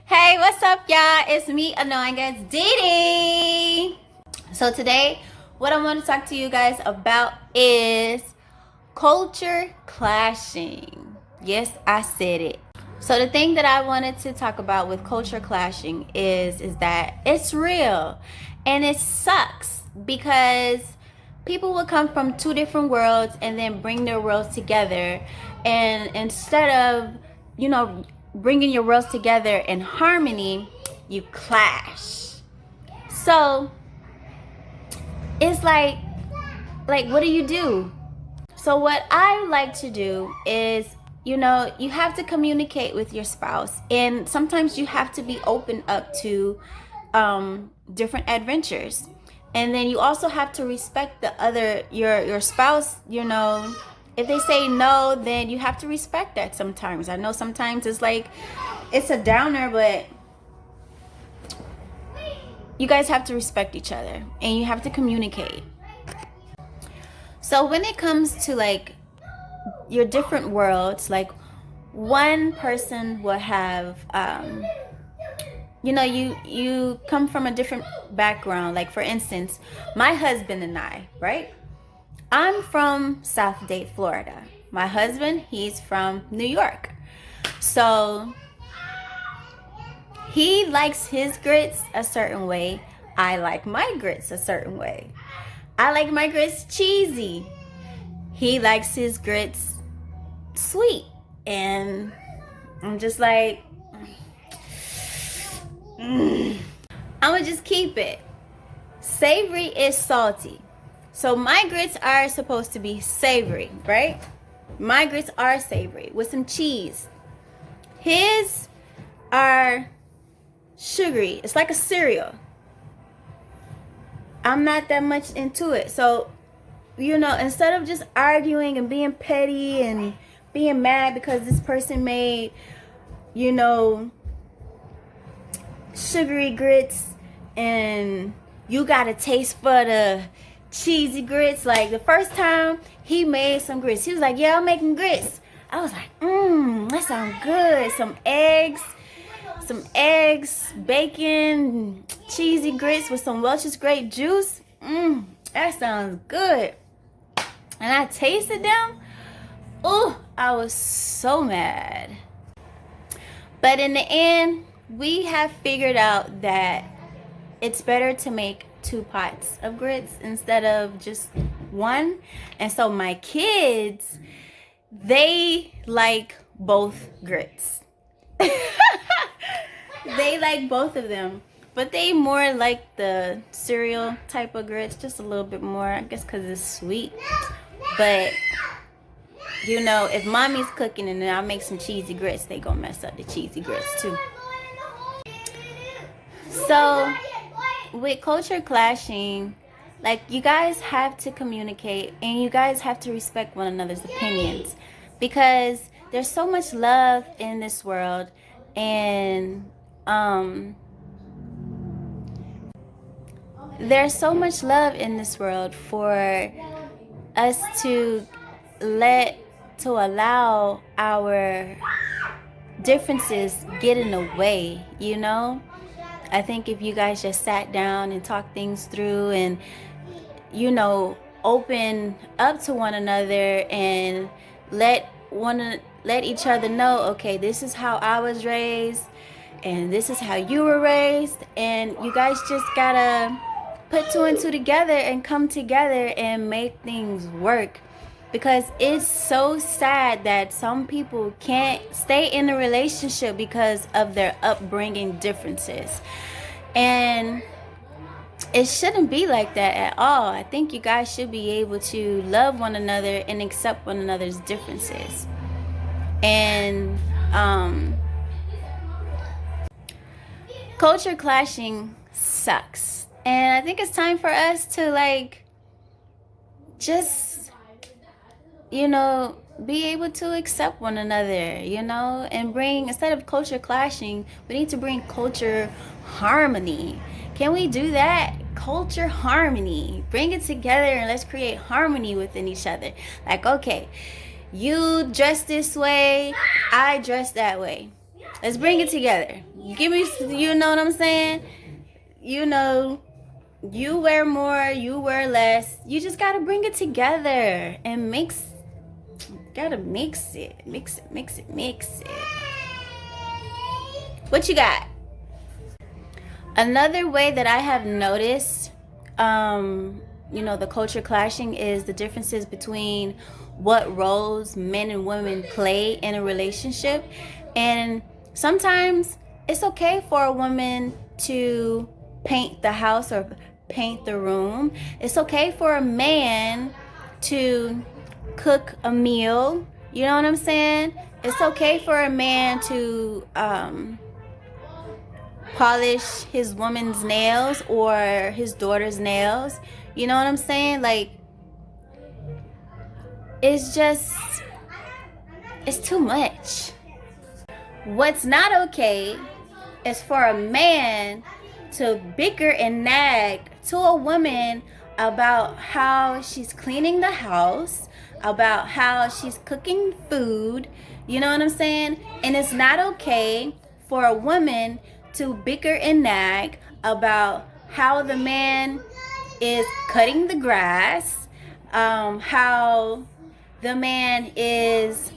Hey, what's up, y'all? It's me, Annoying as Dee. So today, what I want to talk to you guys about is culture clashing. Yes, I said it. So the thing that I wanted to talk about with culture clashing is that it's real, and it sucks because people will come from two different worlds and then bring their worlds together, and instead of bringing your worlds together in harmony, you clash. So it's like what do you do? So what I like to do is, you have to communicate with your spouse, and sometimes you have to be open up to different adventures. And then you also have to respect the other your spouse. If they say no, then you have to respect that. Sometimes I know sometimes it's a downer, but you guys have to respect each other and you have to communicate. So when it comes to your different worlds, one person will have you come from a different background. Like, for instance, my husband and I, right? I'm from South Dade, Florida. My husband, he's from New York. So he likes his grits a certain way. I like my grits a certain way. I like my grits cheesy. He likes his grits sweet. And I'm just like, I'm gonna just keep it. Savory is salty. So my grits are supposed to be savory, right? My grits are savory with some cheese. His are sugary. It's like a cereal. I'm not that much into it. So, instead of just arguing and being petty and being mad because this person made, sugary grits and you got a taste for the cheesy grits. Like, the first time he made some grits, he was like, yeah, I'm making grits. I was like, that sounds good. Some eggs, bacon, cheesy grits with some Welch's grape juice. That sounds good. And I tasted them. Ooh, I was so mad. But in the end, we have figured out that it's better to make 2 pots of grits instead of just one. And so my kids, they like both grits. They like both of them, but they more like the cereal type of grits, just a little bit more, I guess, because it's sweet. But if mommy's cooking and then I make some cheesy grits, they gonna mess up the cheesy grits too. So with culture clashing, you guys have to communicate and you guys have to respect one another's opinions, because there's so much love in this world, and there's so much love in this world for us to allow our differences get in the way. I think if you guys just sat down and talked things through and open up to one another and let each other know, okay, this is how I was raised and this is how you were raised, and you guys just gotta put 2 and 2 together and come together and make things work. Because it's so sad that some people can't stay in a relationship because of their upbringing differences. And it shouldn't be like that at all. I think you guys should be able to love one another and accept one another's differences. And culture clashing sucks. And I think it's time for us to just be able to accept one another, and bring, instead of culture clashing, we need to bring culture harmony. Can we do that? Culture harmony. Bring it together and let's create harmony within each other. Okay, you dress this way, I dress that way. Let's bring it together. Give me, you know what I'm saying? You know, you wear more, you wear less. You just gotta bring it together and mix. Gotta mix it. Mix it, mix it, mix it. What you got? Another way that I have noticed, you know, the culture clashing is the differences between what roles men and women play in a relationship. And sometimes it's okay for a woman to paint the house or paint the room. It's okay for a man to cook a meal. You know what I'm saying? It's okay for a man to polish his woman's nails or his daughter's nails. You know what I'm saying? Like, it's too much. What's not okay is for a man to bicker and nag to a woman about how she's cleaning the house, about how she's cooking food. You know what I'm saying? And it's not okay for a woman to bicker and nag about how the man is cutting the grass, how the man is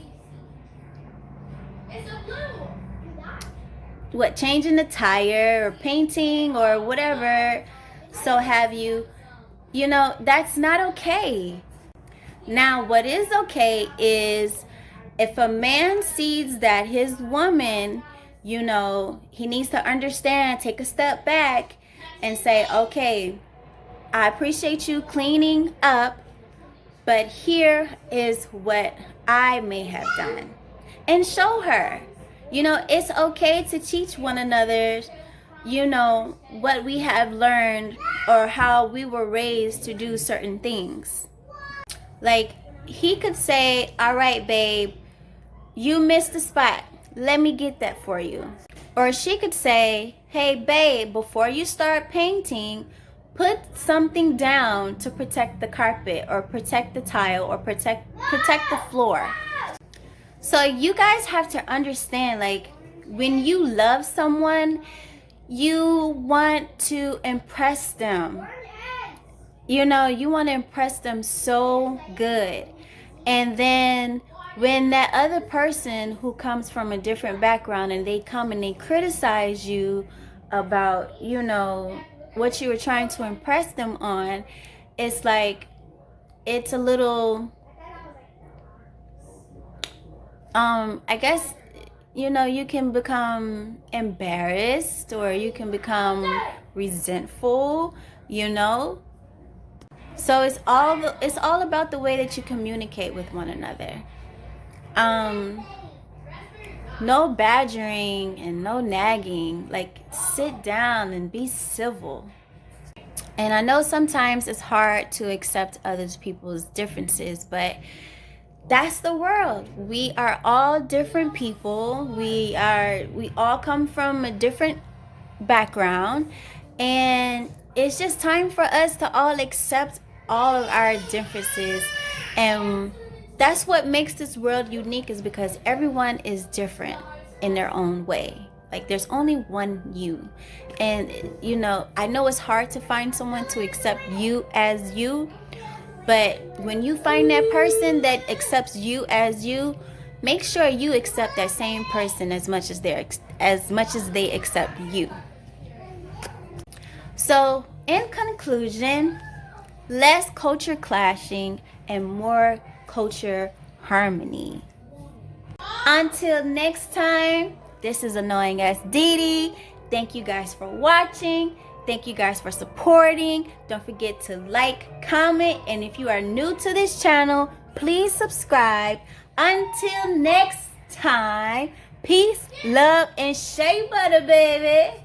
changing the tire or painting or whatever, so have you. You know, that's not okay. Now, what is okay is if a man sees that his woman, you know, he needs to understand, take a step back and say, okay, I appreciate you cleaning up, but here is what I may have done. And show her. You know, it's okay to teach one another, you know, what we have learned or how we were raised to do certain things. Like, he could say, all right, babe, you missed the spot. Let me get that for you. Or she could say, hey, babe, before you start painting, put something down to protect the carpet or protect the tile or protect the floor. So you guys have to understand, like, when you love someone, you want to impress them. You know, you want to impress them so good. And then when that other person who comes from a different background and they come and they criticize you about, you know, what you were trying to impress them on, it's like, it's a little, I guess, you know, you can become embarrassed or you can become resentful, you know. So it's all about the way that you communicate with one another. No badgering and no nagging. Like, sit down and be civil. And I know sometimes it's hard to accept other people's differences, but that's the world. We are all different people. We all come from a different background, and it's just time for us to all accept all of our differences. And that's what makes this world unique, is because everyone is different in their own way. Like, there's only one you. And, you know, I know it's hard to find someone to accept you as you, but when you find that person that accepts you as you, make sure you accept that same person as much as they accept you. So, in conclusion, less culture clashing and more culture harmony. Until next time, this is Annoying Ass Dee Dee. Thank you guys for watching. Thank you guys for supporting. Don't forget to like, comment, and if you are new to this channel, please subscribe. Until next time, peace, love, and shea butter, baby.